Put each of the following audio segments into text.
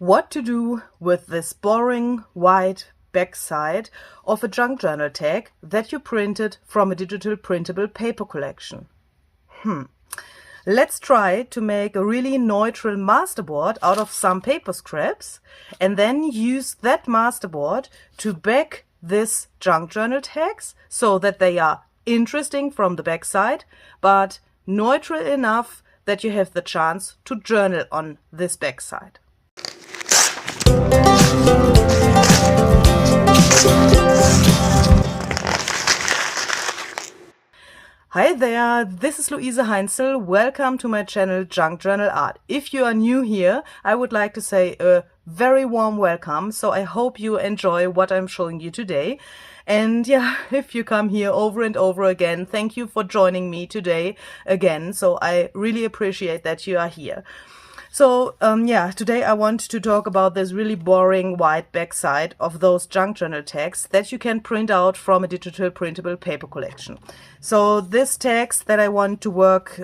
what to do with this boring white backside of a junk journal tag that you printed from a digital printable paper collection. Let's try to make a really neutral masterboard out of some paper scraps and then use that masterboard to back this junk journal tags so that they are interesting from the backside, but neutral enough that you have the chance to journal on this backside. Hi there, this is Luise Heinzel. Welcome to my channel Junk Journal Art. If you are new here, I would like to say a very warm welcome. So I hope you enjoy what I'm showing you today. And yeah, if you come here over and over again, thank you for joining me today again. So I really appreciate that you are here. So today I want to talk about this really boring white backside of those junk journal tags that you can print out from a digital printable paper collection. So these tags that I want to work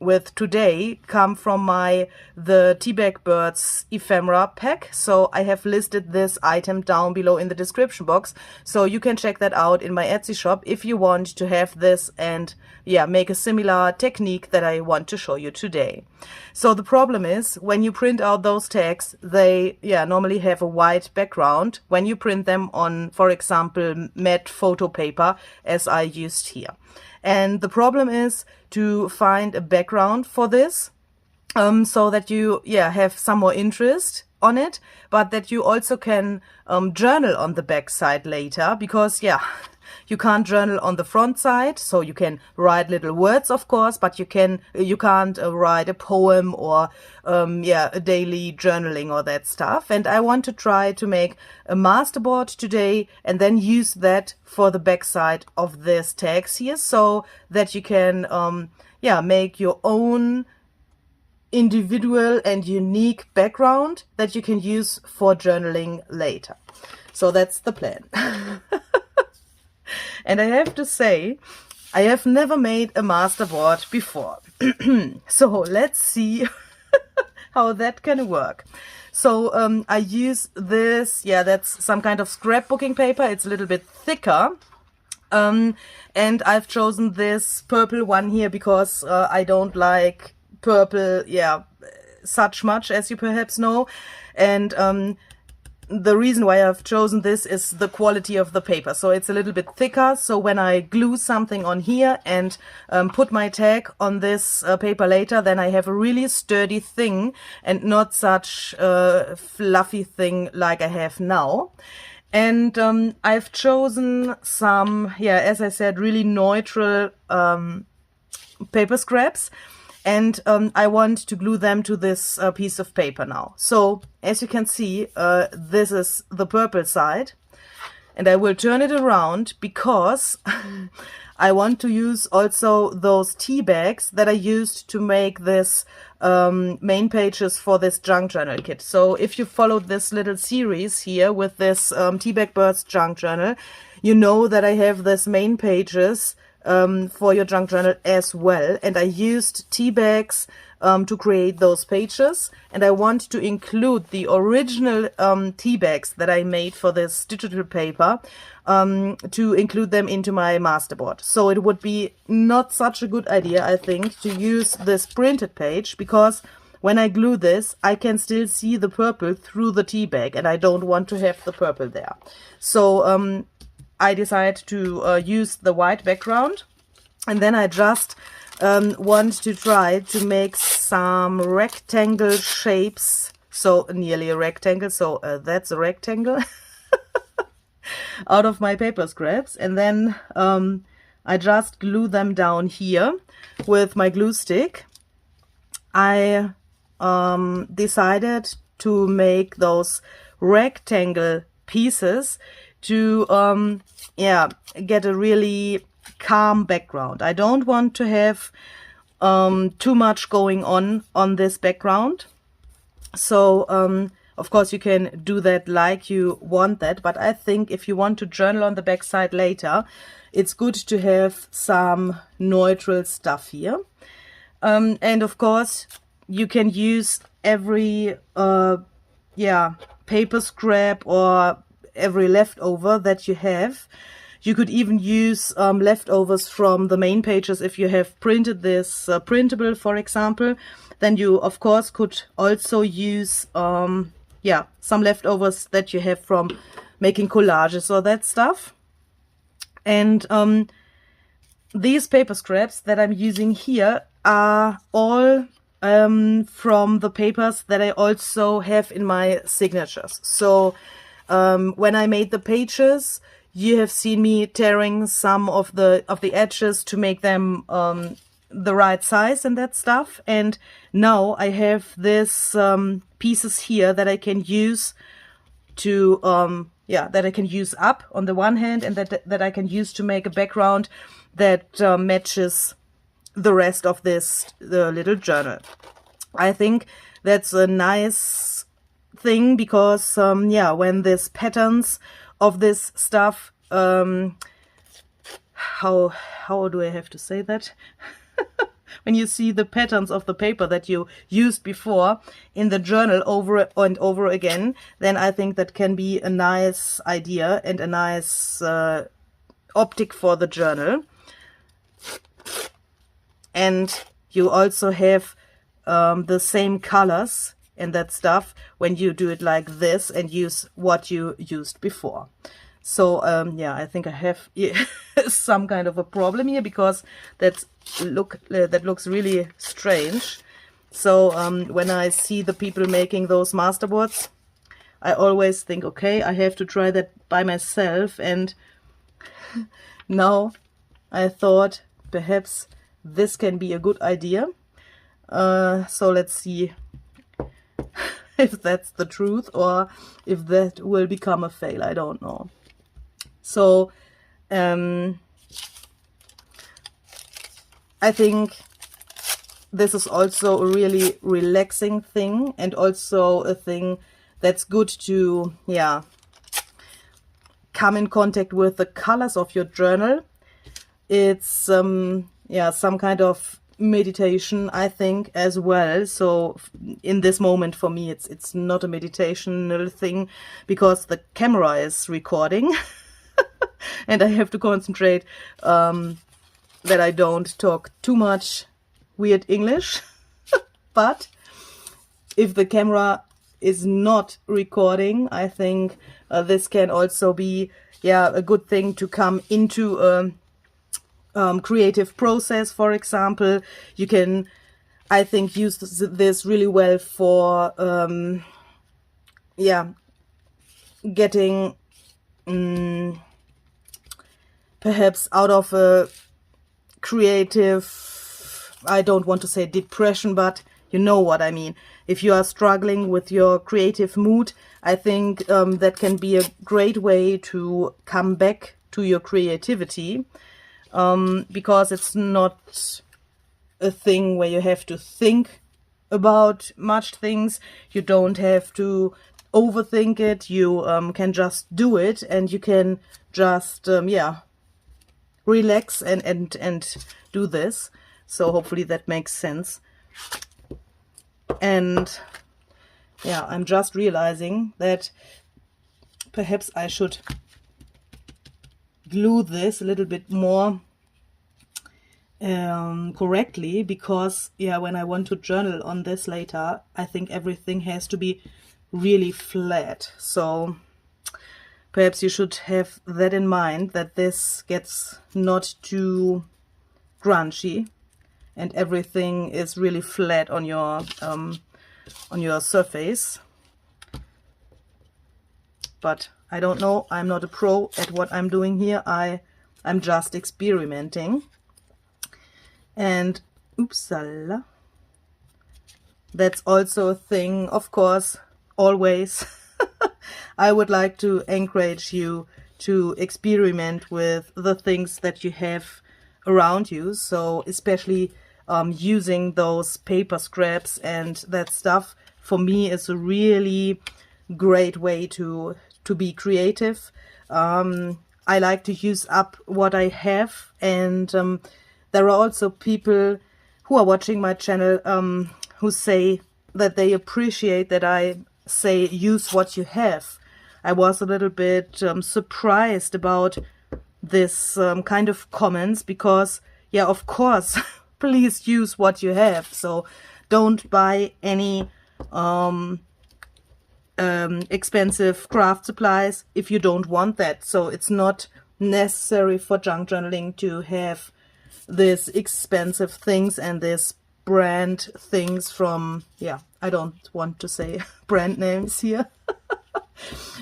with today come from the Teabag Birds ephemera pack. So I have listed this item down below in the description box, so you can check that out in my Etsy shop if you want to have this and make a similar technique that I want to show you today. So the problem is when you print out those tags, they normally have a white background when you print them on, for example, matte photo paper as I used here. And the problem is to find a background for this so that you have some more interest on it, but that you also can journal on the back side later, because you can't journal on the front side. So you can write little words, of course, but you can't write a poem or a daily journaling or that stuff. And I want to try to make a masterboard today and then use that for the backside of this tags here, so that you can make your own individual and unique background that you can use for journaling later. So that's the plan. And I have to say, I have never made a masterboard before. So let's see how that can work. So I use this, that's some kind of scrapbooking paper. It's a little bit thicker. And I've chosen this purple one here because I don't like purple, such much, as you perhaps know. And the reason why I've chosen this is the quality of the paper. So it's a little bit thicker. So when I glue something on here and put my tag on this paper later, then I have a really sturdy thing and not such a fluffy thing like I have now. And I've chosen some, as I said, really neutral paper scraps. And I want to glue them to this piece of paper now. So as you can see, this is the purple side. And I will turn it around because I want to use also those tea bags that I used to make this main pages for this junk journal kit. So if you followed this little series here with this Teabag Birds junk journal, you know that I have this main pages for your junk journal as well, and I used tea bags to create those pages, and I want to include the original tea bags that I made for this digital paper to include them into my masterboard. So it would be not such a good idea, I think, to use this printed page, because when I glue this, I can still see the purple through the tea bag, and I don't want to have the purple there. So I decided to use the white background, and then I just want to try to make some rectangle shapes. So nearly a rectangle, so that's a rectangle out of my paper scraps. And then I just glue them down here with my glue stick. I decided to make those rectangle pieces to get a really calm background. I don't want to have too much going on this background. So of course you can do that like you want that, but I think if you want to journal on the back side later, it's good to have some neutral stuff here. And of course you can use every yeah, paper scrap or every leftover that you have. You could even use leftovers from the main pages if you have printed this printable, for example. Then you, of course, could also use yeah, some leftovers that you have from making collages or that stuff. And these paper scraps that I'm using here are all from the papers that I also have in my signatures. So when I made the pages, you have seen me tearing some of the edges to make them the right size and that stuff. And now I have this pieces here that I can use to yeah, that I can use up on the one hand, and that I can use to make a background that matches the rest of this little journal. I think that's a nice thing because yeah, when these patterns of this stuff, how do I have to say that? When you see the patterns of the paper that you used before in the journal over and over again, then I think that can be a nice idea and a nice optic for the journal. And you also have the same colors and that stuff when you do it like this and use what you used before. So yeah, I think I have some kind of a problem here because that looks really strange. So when I see the people making those masterboards, I always think, okay, I have to try that by myself. And now I thought perhaps this can be a good idea. So let's see if that's the truth or if that will become a fail. I don't know. So I think this is also a really relaxing thing, and also a thing that's good to, yeah, come in contact with the colors of your journal. It's yeah, some kind of meditation, I think, as well. So in this moment for me, it's not a meditational thing because the camera is recording and I have to concentrate that I don't talk too much weird English. But if the camera is not recording, I think this can also be, yeah, a good thing to come into a creative process. For example, you can, I think, use this really well for yeah, getting perhaps out of a creative, I don't want to say depression, but you know what I mean. If you are struggling with your creative mood, I think that can be a great way to come back to your creativity, because it's not a thing where you have to think about much things. You don't have to overthink it. You can just do it, and you can just yeah, relax and do this. So hopefully that makes sense. And yeah, I'm just realizing that perhaps I should glue this a little bit more correctly, because yeah, when I want to journal on this later, I think everything has to be really flat. So perhaps you should have that in mind, that this gets not too grungy and everything is really flat on your surface. But I don't know, I'm not a pro at what I'm doing here. I'm just experimenting. And oopsala, that's also a thing, of course, always. I would like to encourage you to experiment with the things that you have around you. So especially using those paper scraps and that stuff, for me, is a really great way to be creative. I like to use up what I have, and there are also people who are watching my channel who say that they appreciate that I say use what you have, I was a little bit surprised about this kind of comments, because yeah, of course, please use what you have. So don't buy any expensive craft supplies if you don't want that. So it's not necessary for junk journaling to have these expensive things and this brand things from, yeah, I don't want to say brand names here.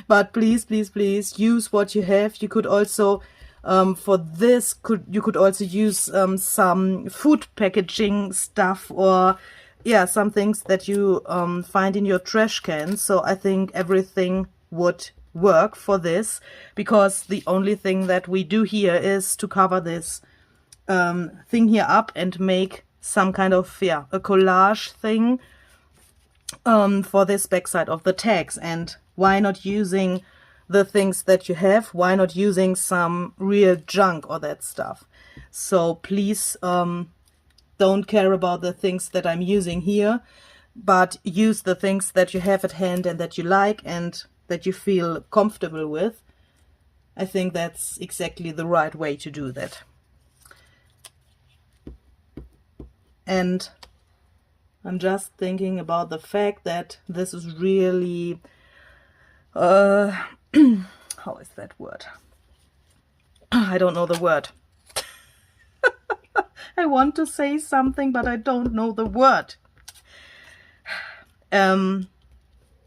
But please, please, please use what you have. You could also for this you could also use some food packaging stuff, or yeah, some things that you find in your trash can. So I think everything would work for this, because the only thing that we do here is to cover this thing here up and make some kind of, yeah, a collage thing for this backside of the tags. And why not using the things that you have? Why not using some real junk or that stuff? So please don't care about the things that I'm using here, but use the things that you have at hand and that you like and that you feel comfortable with. I think that's exactly the right way to do that. And I'm just thinking about the fact that this is really how is that word? I don't know the word. I want to say something, but I don't know the word.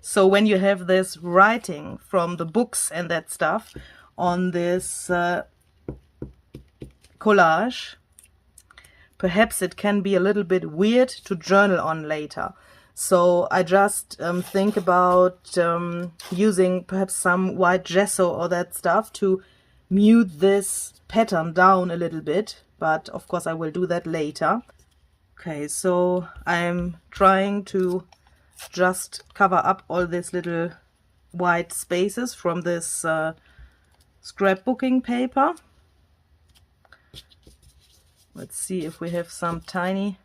So when you have this writing from the books and that stuff on this collage, perhaps it can be a little bit weird to journal on later. So I just think about using perhaps some white gesso or that stuff to mute this pattern down a little bit. But of course I will do that later. Okay, so I'm trying to just cover up all these little white spaces from this scrapbooking paper. Let's see if we have some tiny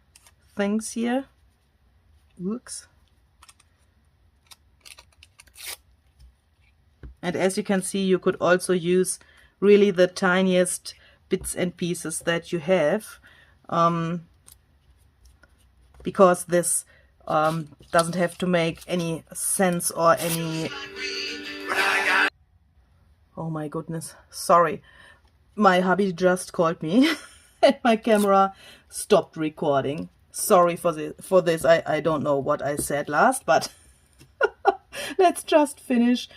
things here. Oops. And as you can see, you could also use really the tiniest bits and pieces that you have, because this doesn't have to make any sense or any... Oh my goodness, sorry. My hubby just called me and my camera stopped recording. Sorry for this. I don't know what I said last, but let's just finish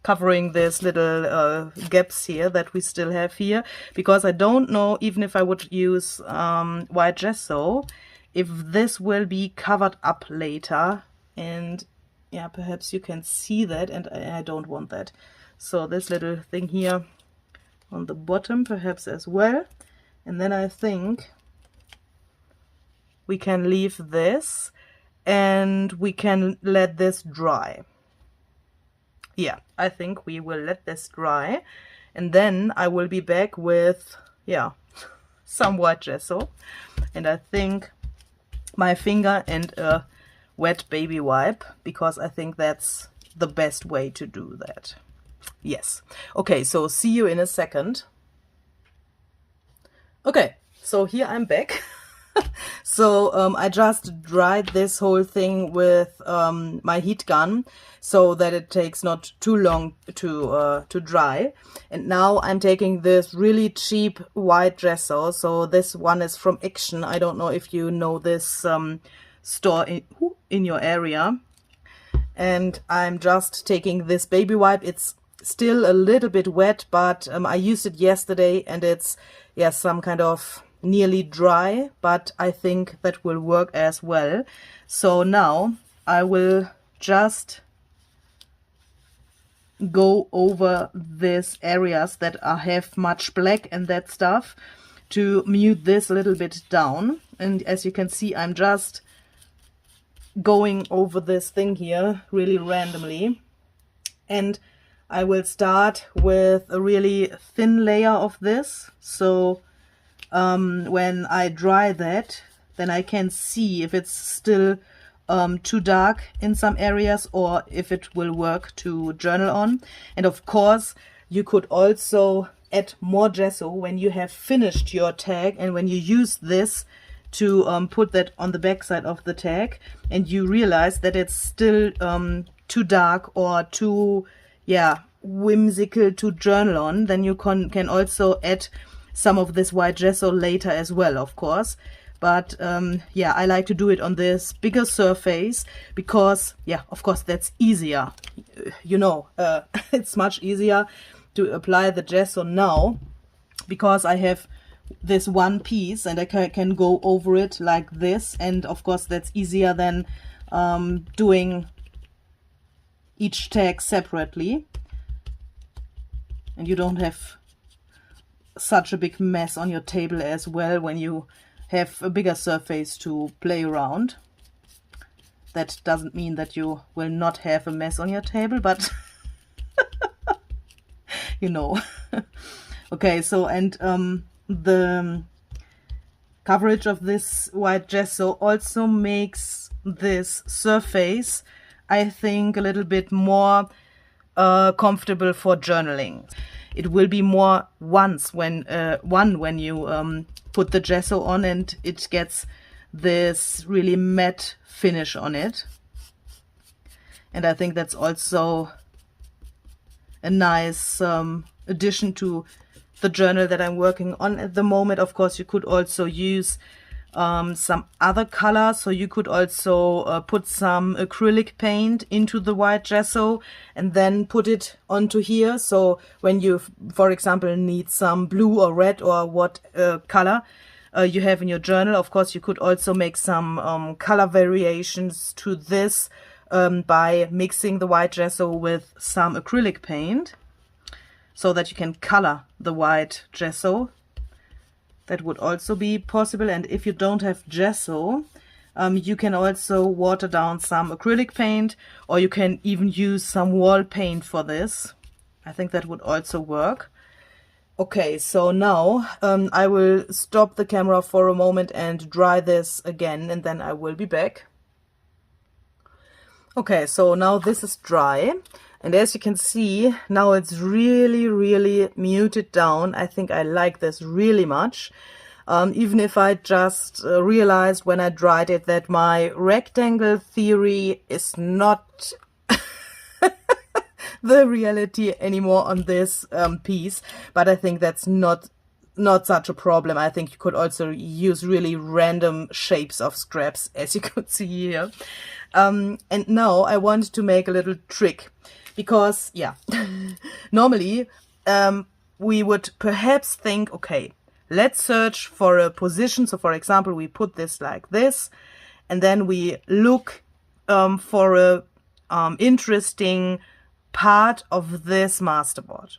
covering these little gaps here that we still have here, because I don't know, even if I would use white gesso, if this will be covered up later. And yeah, perhaps you can see that, and I don't want that. So this little thing here on the bottom perhaps as well. And then I think we can leave this and we can let this dry. Yeah, I think we will let this dry, and then I will be back with, yeah, some white gesso, and I think my finger and a wet baby wipe, because I think that's the best way to do that. Yes. Okay, so see you in a second. Okay, so here I'm back. So I just dried this whole thing with my heat gun, so that it takes not too long to dry. And now I'm taking this really cheap white gesso. So this one is from Action. I don't know if you know this store in your area. And I'm just taking this baby wipe. It's still a little bit wet, but I used it yesterday and it's, yeah, some kind of nearly dry, but I think that will work as well. So now I will just go over these areas that have much black and that stuff to mute this a little bit down. And as you can see, I'm just going over this thing here really randomly, and I will start with a really thin layer of this. So when I dry that, then I can see if it's still too dark in some areas, or if it will work to journal on. And of course, you could also add more gesso when you have finished your tag and when you use this to put that on the back side of the tag, and you realize that it's still too dark or too, yeah, whimsical to journal on, then you can also add some of this white gesso later as well, of course. But yeah, I like to do it on this bigger surface because, yeah, of course, that's easier. You know, it's much easier to apply the gesso now because I have this one piece and I can go over it like this. And of course, that's easier than doing each tag separately. And you don't have such a big mess on your table as well when you have a bigger surface to play around. That doesn't mean that you will not have a mess on your table, but you know. Okay, so and the coverage of this white gesso also makes this surface, I think, a little bit more comfortable for journaling. It will be more when you put the gesso on and it gets this really matte finish on it. And I think that's also a nice addition to the journal that I'm working on at the moment. Of course, you could also use some other color, so you could also put some acrylic paint into the white gesso and then put it onto here. So when you, for example, need some blue or red or what color you have in your journal, of course you could also make some color variations to this by mixing the white gesso with some acrylic paint so that you can color the white gesso. That would also be possible. And if you don't have gesso, you can also water down some acrylic paint, or you can even use some wall paint for this. I think that would also work. Okay, so now I will stop the camera for a moment and dry this again, and then I will be back. Okay, so now this is dry. And as you can see, now it's really muted down. I think I like this really much. Even if I just realized when I dried it that my rectangle theory is not the reality anymore on this piece. But I think that's not such a problem. I think you could also use really random shapes of scraps, as you could see here. And now I want to make a little trick. Because, yeah, normally we would perhaps think, okay, let's search for a position. So, for example, we put this like this, and then we look for a interesting part of this masterboard.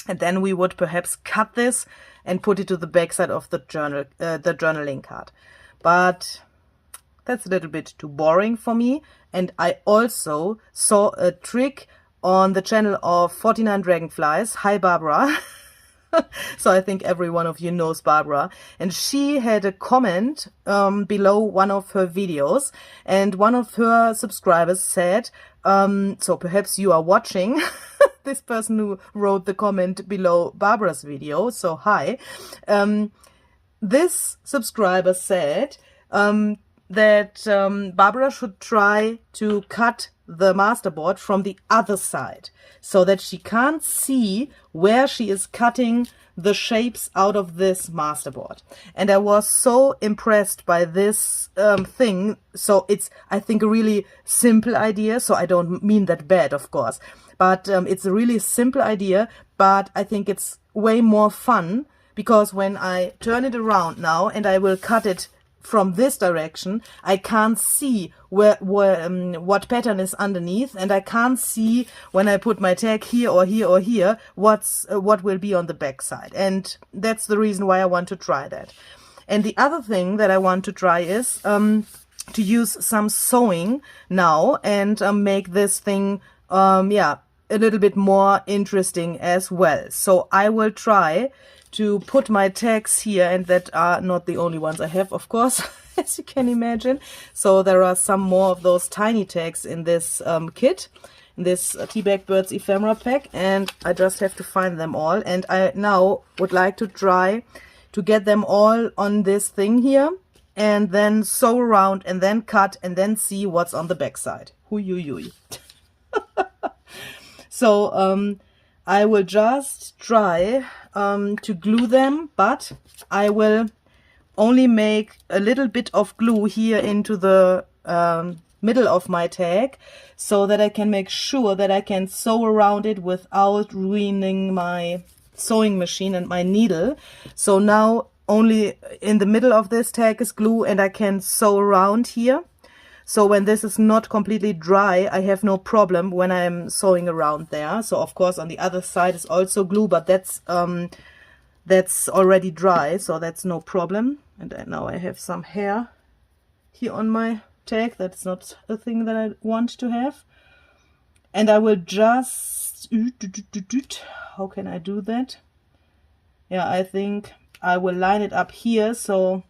And then we would perhaps cut this and put it to the backside of the journaling card. But that's a little bit too boring for me. And I also saw a trick on the channel of 49 Dragonflies. Hi, Barbara. So I think every one of you knows Barbara. And she had a comment below one of her videos. And one of her subscribers said, so perhaps you are watching this person who wrote the comment below Barbara's video. So hi. This subscriber said, that Barbara should try to cut the masterboard from the other side so that she can't see where she is cutting the shapes out of this masterboard. And I was so impressed by this thing. So it's, I think, a really simple idea. So I don't mean that bad, of course, but it's a really simple idea, but I think it's way more fun because when I turn it around now and I will cut it from this direction, I can't see what pattern is underneath, and I can't see when I put my tag here or here or here what will be on the back side. And that's the reason why I want to try that. And the other thing that I want to try is to use some sewing now and make this thing yeah, a little bit more interesting as well. So I will try to put my tags here, and that are not the only ones I have, of course. as you can imagine. So there are some more of those tiny tags in this kit, in this Teabag Birds ephemera pack, and I just have to find them all. And I now would like to try to get them all on this thing here, and then sew around, and then cut, and then see what's on the back side. Hui. So I will just try to glue them, but I will only make a little bit of glue here into the middle of my tag, so that I can make sure that I can sew around it without ruining my sewing machine and my needle. So now only in the middle of this tag is glue, and I can sew around here. So when this is not completely dry, I have no problem when I'm sewing around there. So of course on the other side is also glue, but that's already dry, so that's no problem. And now I have some hair here on my tag. That's not a thing that I want to have. And I will just, how can I do that? Yeah, I think I will line it up here, so,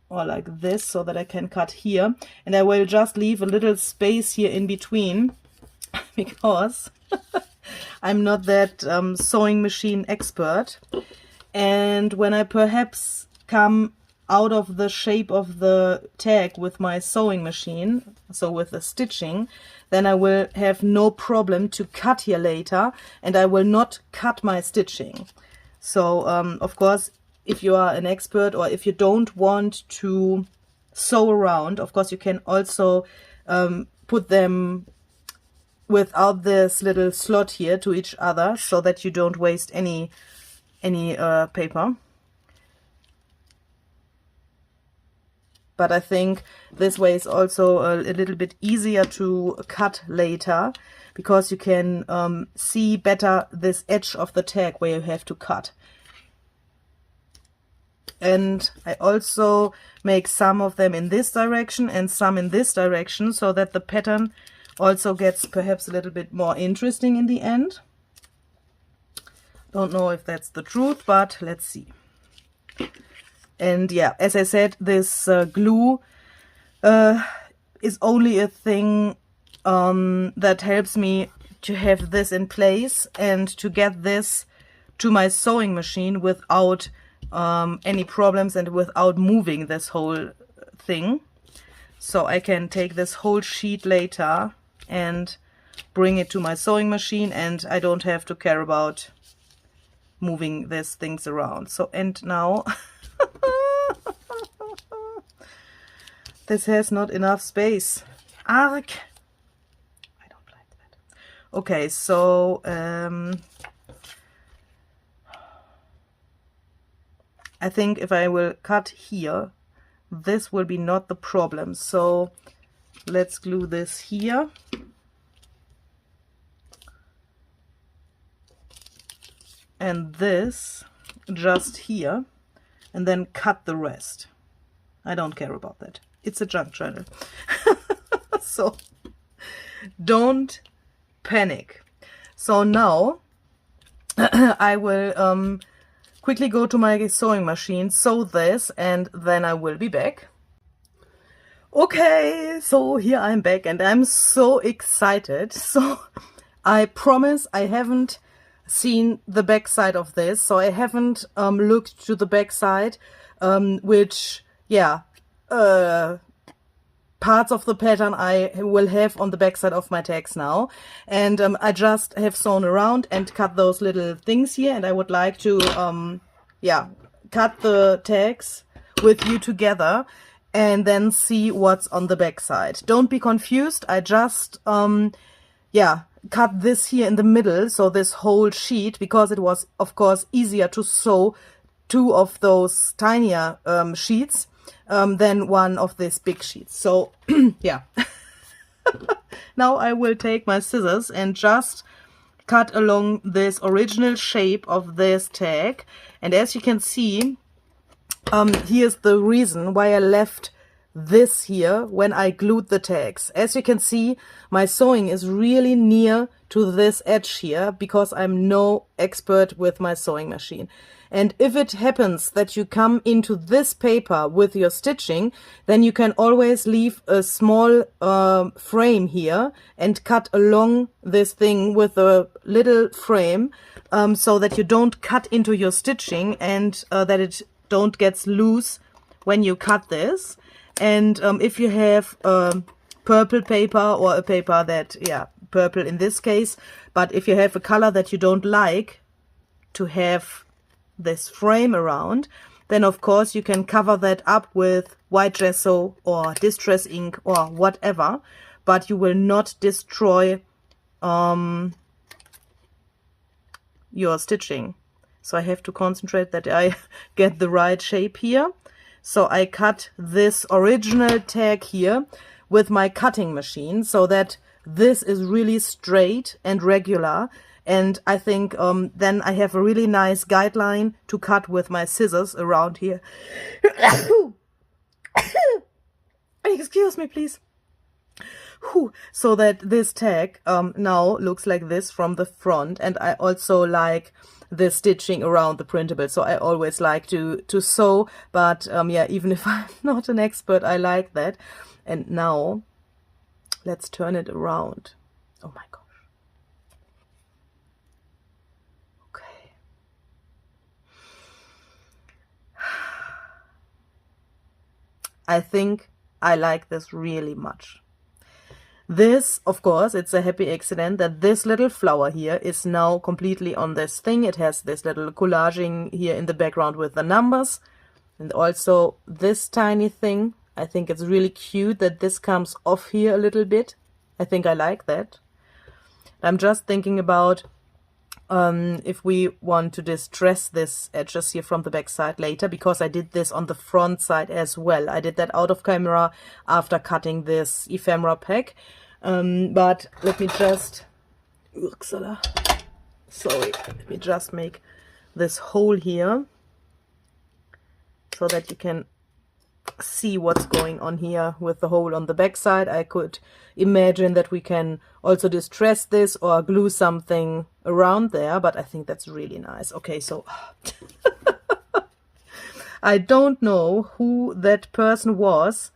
or like this, so that I can cut here. And I will just leave a little space here in between, because I'm not that sewing machine expert. And when I perhaps come out of the shape of the tag with my sewing machine, so with the stitching, then I will have no problem to cut here later, and I will not cut my stitching. So of course, if you are an expert, or if you don't want to sew around, of course you can also put them without this little slot here to each other, so that you don't waste any paper. But I think this way is also a little bit easier to cut later, because you can see better this edge of the tag where you have to cut. And I also make some of them in this direction and some in this direction, so that the pattern also gets perhaps a little bit more interesting in the end. Don't know if that's the truth, but let's see. And yeah, as I said, this glue is only a thing that helps me to have this in place and to get this to my sewing machine without any problems and without moving this whole thing. So I can take this whole sheet later and bring it to my sewing machine, and I don't have to care about moving these things around. So, and now this has not enough space. Arg! I don't like that. Okay, so I think if I will cut here, this will be not the problem. So let's glue this here. And this just here, and then cut the rest. I don't care about that. It's a junk journal. So don't panic. So now I will quickly go to my sewing machine, sew this, and then I will be back. Okay, so here I'm back, and I'm so excited. So I promise I haven't seen the back side of this, so I haven't looked to the back side, which, yeah, parts of the pattern I will have on the back side of my tags now. And I just have sewn around and cut those little things here, and I would like to yeah, cut the tags with you together and then see what's on the back side. Don't be confused, I just yeah, cut this here in the middle, so this whole sheet, because it was of course easier to sew two of those tinier sheets than one of these big sheets. So yeah. Now I will take my scissors and just cut along this original shape of this tag, and as you can see, here's the reason why I left this here when I glued the tags. As you can see, my sewing is really near to this edge here because I'm no expert with my sewing machine. And if it happens that you come into this paper with your stitching, then you can always leave a small frame here and cut along this thing with a little frame, so that you don't cut into your stitching and that it don't get loose when you cut this. And if you have purple paper or a paper that, yeah, purple in this case, but if you have a color that you don't like to have this frame around, then of course you can cover that up with white gesso or distress ink or whatever, but you will not destroy your stitching. So I have to concentrate that I get the right shape here. So I cut this original tag here with my cutting machine so that this is really straight and regular. And I think then I have a really nice guideline to cut with my scissors around here. Excuse me, please. So that this tag now looks like this from the front. And I also like the stitching around the printable, so I always like to sew, but yeah, even if I'm not an expert, I like that. And now let's turn it around. Oh my gosh. Okay. I think I like this really much. This, of course, it's a happy accident that this little flower here is now completely on this thing. It has this little collaging here in the background with the numbers. And also this tiny thing. I think it's really cute that this comes off here a little bit. I think I like that. I'm just thinking about if we want to distress this edges here from the back side later, because I did this on the front side as well. I did that out of camera after cutting this ephemera pack. But let me just, sorry, let me just make this hole here so that you can see what's going on here with the hole on the back side. I could imagine that we can also distress this or glue something around there, but I think that's really nice. Okay, so I don't know who that person was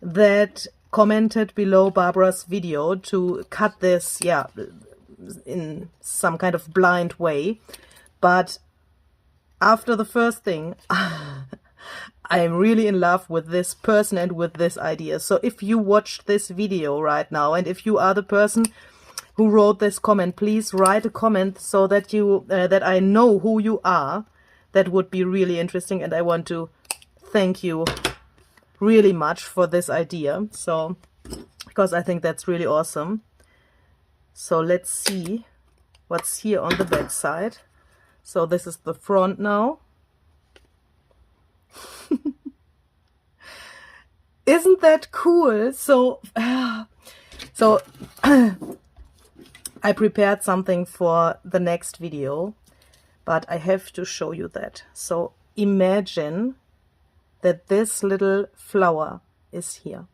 that commented below Barbara's video to cut this, yeah, in some kind of blind way, but after the first thing, I'm really in love with this person and with this idea. So if you watched this video right now, and if you are the person who wrote this comment, please write a comment so that you that I know who you are. That would be really interesting, and I want to thank you really much for this idea. So, because I think that's really awesome. So let's see what's here on the back side. So this is the front now. Isn't that cool? So I prepared something for the next video, but I have to show you that. So imagine that this little flower is here.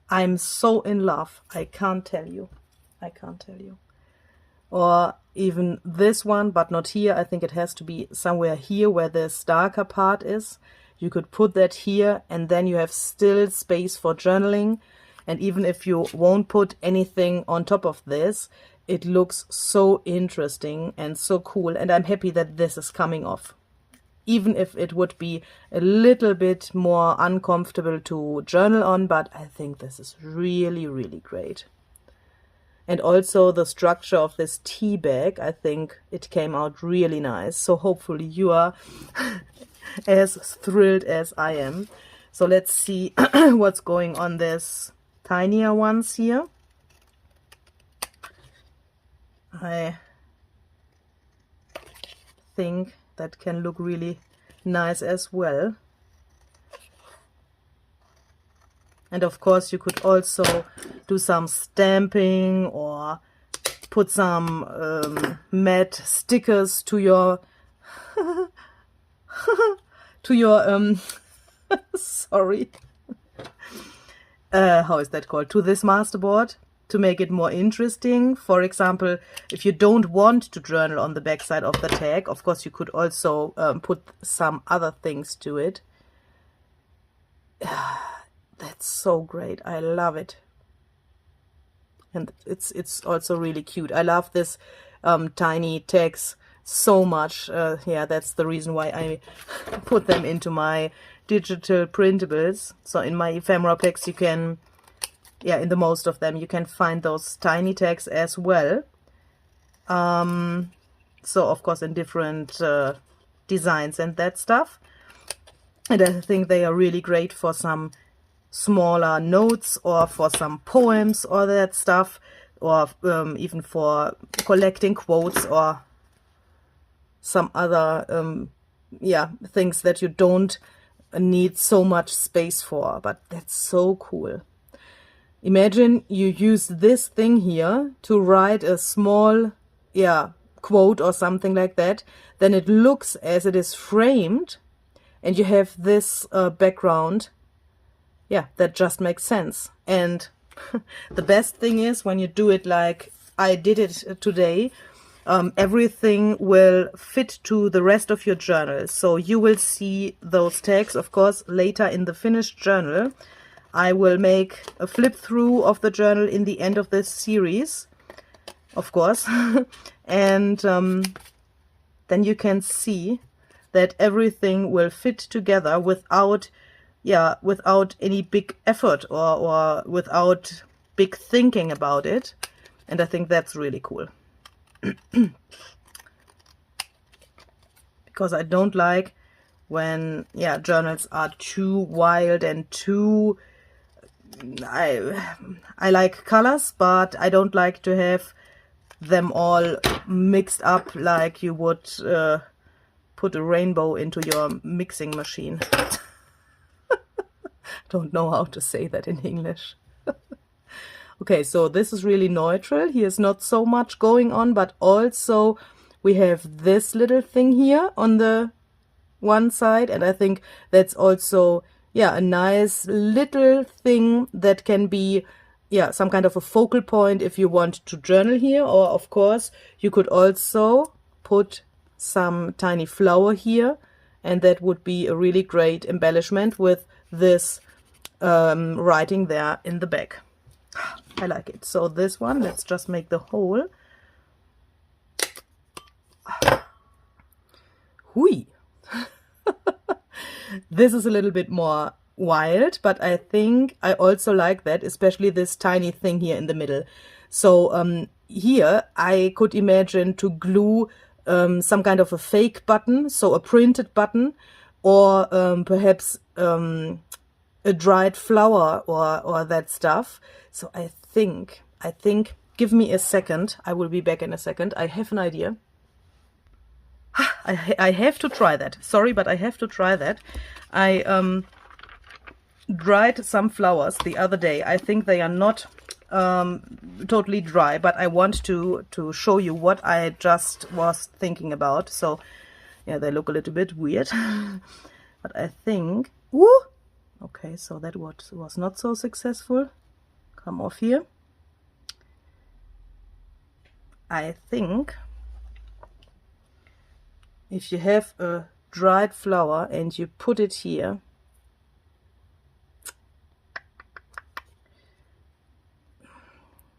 I'm so in love. I can't tell you. I can't tell you. Or even this one, but not here. I think it has to be somewhere here where this darker part is. You could put that here, and then you have still space for journaling. And even if you won't put anything on top of this, it looks so interesting and so cool. And I'm happy that this is coming off. Even if it would be a little bit more uncomfortable to journal on, but I think this is really, really great. And also the structure of this tea bag, I think it came out really nice. So hopefully you are as thrilled as I am. So let's see what's going on this tinier ones here. I think that can look really nice as well. And of course you could also do some stamping or put some matte stickers to your to your sorry, how is that called, to this masterboard, to make it more interesting. For example, if you don't want to journal on the back side of the tag, of course you could also put some other things to it. That's so great. I love it. And it's also really cute. I love this tiny tags so much. Yeah, that's the reason why I put them into my digital printables. So in my ephemera packs you can, yeah, in the most of them you can find those tiny tags as well. So of course in different designs and that stuff. And I think they are really great for some smaller notes or for some poems or that stuff, or even for collecting quotes or some other yeah, things that you don't need so much space for. But that's so cool. Imagine you use this thing here to write a small, yeah, quote or something like that. Then it looks as it is framed, and you have this background. Yeah, that just makes sense. And the best thing is when you do it like I did it today, everything will fit to the rest of your journal. So you will see those tags, of course, later in the finished journal. I will make a flip through of the journal in the end of this series, of course. And then you can see that everything will fit together without, yeah, without any big effort or without big thinking about it. And I think that's really cool. Because I don't like when, yeah, journals are too wild and too, I like colors, but I don't like to have them all mixed up like you would put a rainbow into your mixing machine. Don't know how to say that in English. Okay, so this is really neutral. Here's not so much going on, but also we have this little thing here on the one side, and I think that's also, yeah, a nice little thing that can be, yeah, some kind of a focal point if you want to journal here. Or of course you could also put some tiny flower here, and that would be a really great embellishment with this writing there in the back. I like it. So this one, let's just make the hole. Hui. This is a little bit more wild, but I think I also like that, especially this tiny thing here in the middle. So here I could imagine to glue some kind of a fake button, so a printed button, or perhaps a dried flower or that stuff. So I think, give me a second. I will be back in a second. I have an idea. I have to try that. Sorry, but I have to try that. I dried some flowers the other day. I think they are not totally dry, but I want to show you what I just was thinking about. So yeah, they look a little bit weird, but I think, woo! Okay, so that was not so successful. Come off here. I think if you have a dried flower and you put it here,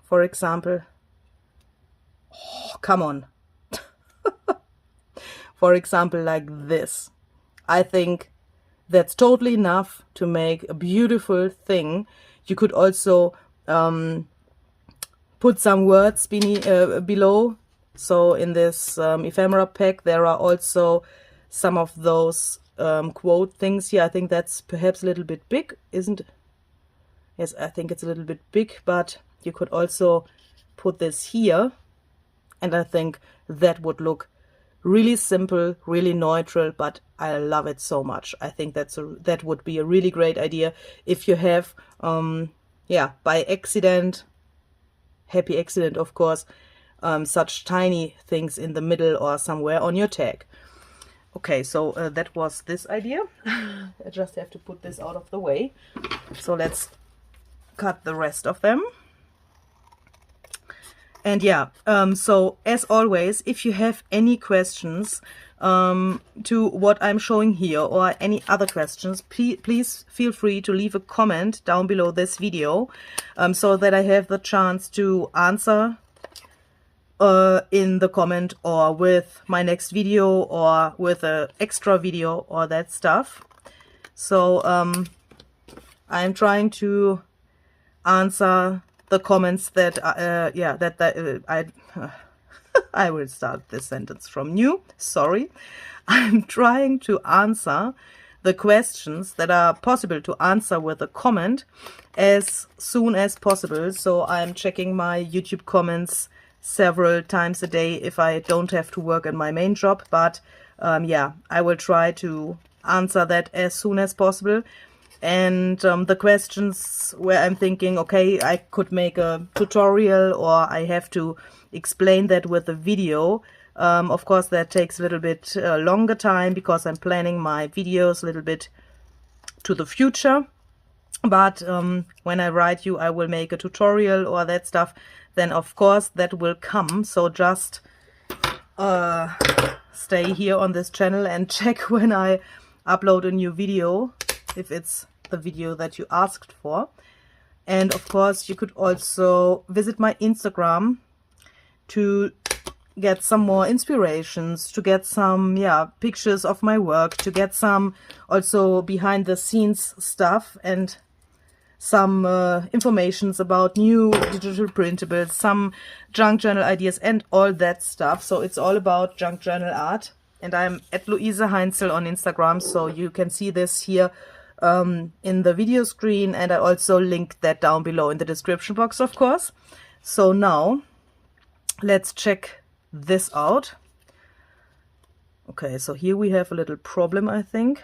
for example, oh, come on, for example, like this, I think that's totally enough to make a beautiful thing. You could also put some words below. So in this ephemera pack there are also some of those quote things here. I think that's perhaps a little bit big, isn't it? Yes, I think it's a little bit big, but you could also put this here, and I think that would look really simple, really neutral, but I love it so much. I think that would be a really great idea if you have, yeah, by accident, happy accident of course, such tiny things in the middle or somewhere on your tag. Okay, so that was this idea. I just have to put this out of the way. So let's cut the rest of them. And yeah, so as always, if you have any questions to what I'm showing here or any other questions, please feel free to leave a comment down below this video so that I have the chance to answer in the comment or with my next video or with an extra video or that stuff. So I'm trying to answer the comments that I will start this sentence from new. Sorry. I'm trying to answer the questions that are possible to answer with a comment as soon as possible. So I'm checking my YouTube comments several times a day if I don't have to work in my main job. But yeah, I will try to answer that as soon as possible. And the questions where I'm thinking, okay, I could make a tutorial or I have to explain that with a video. Of course, that takes a little bit longer time because I'm planning my videos a little bit to the future. But when I write you, I will make a tutorial or that stuff, then of course that will come. So just stay here on this channel and check when I upload a new video, if it's the video that you asked for. And of course you could also visit my Instagram to get some more inspirations, to get some pictures of my work, to get some also behind the scenes stuff and some informations about new digital printables, some junk journal ideas and all that stuff. So it's all about junk journal art. And I'm at Luise Heinzel on Instagram, so you can see this here in the video screen, and I also linked that down below in the description box, of course. So now let's check this out. Okay, so here we have a little problem, I think.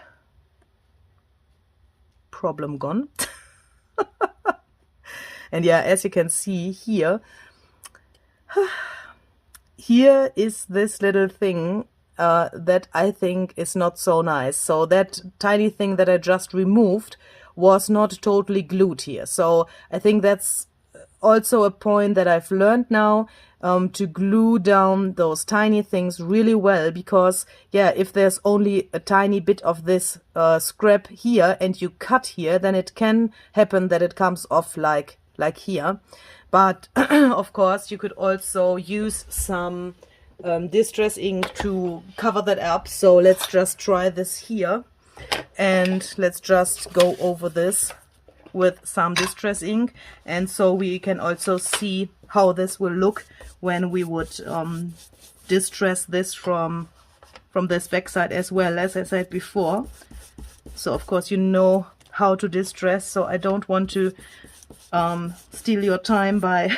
Problem gone. And yeah, as you can see here, here is this little thing that I think is not so nice. So that tiny thing that I just removed was not totally glued here. So I think that's also a point that I've learned now, to glue down those tiny things really well, because yeah, if there's only a tiny bit of this scrap here and you cut here, then it can happen that it comes off like here. But of course you could also use some distress ink to cover that up. So let's just try this here, and let's just go over this with some distress ink, and so we can also see how this will look when we would distress this from this back side as well, as I said before. So of course you know how to distress, so I don't want to steal your time by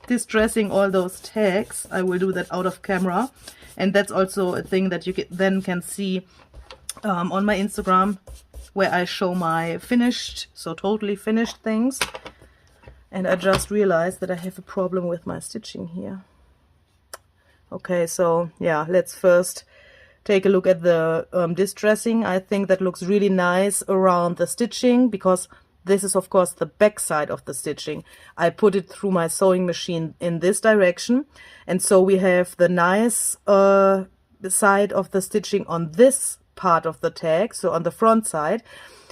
distressing all those tags. I will do that out of camera, and that's also a thing that you can see on my Instagram, where I show my finished, so totally finished things. And I just realized that I have a problem with my stitching here. Okay, so yeah, let's first take a look at the distressing. I think that looks really nice around the stitching, because this is of course the back side of the stitching. I put it through my sewing machine in this direction, and so we have the nice side of the stitching on this part of the tag, so on the front side,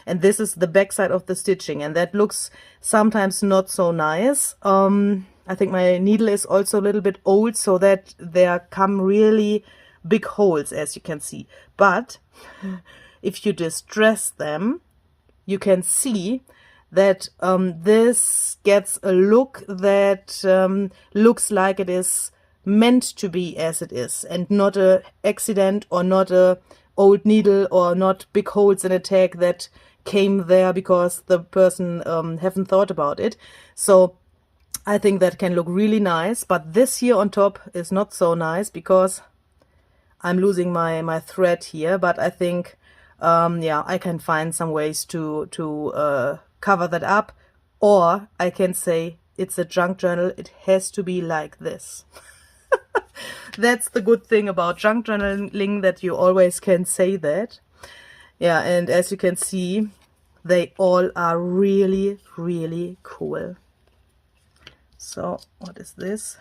and this is the back side of the stitching, and that looks sometimes not so nice. I think my needle is also a little bit old, so that there come really big holes, as you can see. But if you distress them, you can see that this gets a look that looks like it is meant to be as it is, and not a accident, or not a old needle, or not big holes in a tag that came there because the person haven't thought about it. So I think that can look really nice, but this here on top is not so nice because I'm losing my thread here. But I think yeah, I can find some ways to cover that up, or I can say it's a junk journal, it has to be like this. That's the good thing about junk journaling, that you always can say that. Yeah, and as you can see, they all are really, really cool. So what is this?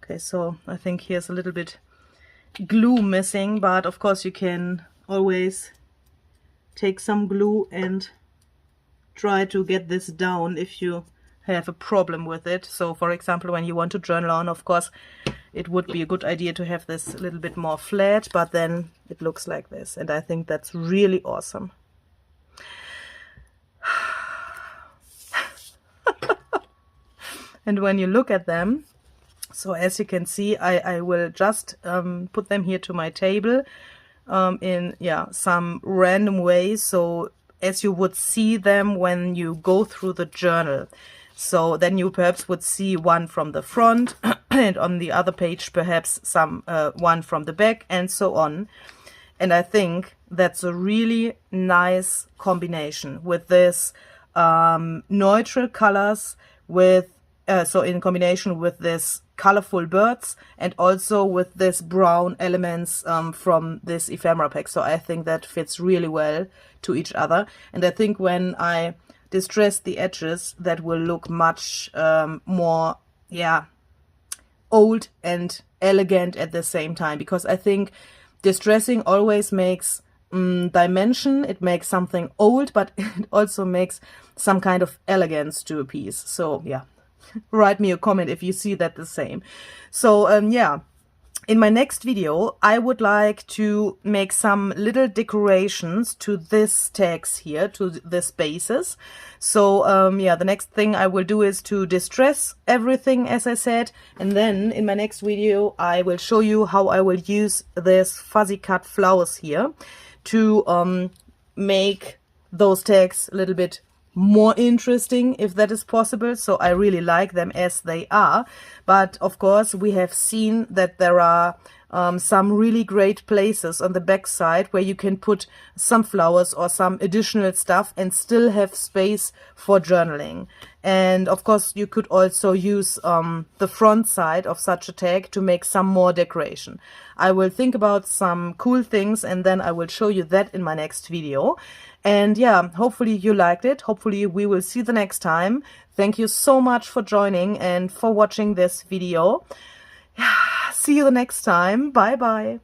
Okay, so I think here's a little bit glue missing, but of course you can always take some glue and try to get this down if you have a problem with it. So for example, when you want to journal on, of course it would be a good idea to have this a little bit more flat, but then it looks like this, and I think that's really awesome. And when you look at them, so as you can see, I will just put them here to my table in some random ways, so as you would see them when you go through the journal. So then you perhaps would see one from the front and on the other page perhaps some one from the back, and so on. And I think that's a really nice combination with this neutral colors, with so in combination with this colorful birds and also with this brown elements from this ephemera pack. So I think that fits really well to each other, and I think when I distress the edges, that will look much more old and elegant at the same time, because I think distressing always makes dimension, it makes something old, but it also makes some kind of elegance to a piece. So yeah, write me a comment if you see that the same. So in my next video, I would like to make some little decorations to this tags here, to the spaces. So the next thing I will do is to distress everything, as I said, and then in my next video I will show you how I will use this fuzzy cut flowers here to make those tags a little bit more interesting, if that is possible. So I really like them as they are, but of course we have seen that there are some really great places on the back side where you can put some flowers or some additional stuff and still have space for journaling. And of course you could also use the front side of such a tag to make some more decoration. I will think about some cool things and then I will show you that in my next video. And yeah, hopefully you liked it. Hopefully we will see the next time. Thank you so much for joining and for watching this video. See you the next time. Bye bye.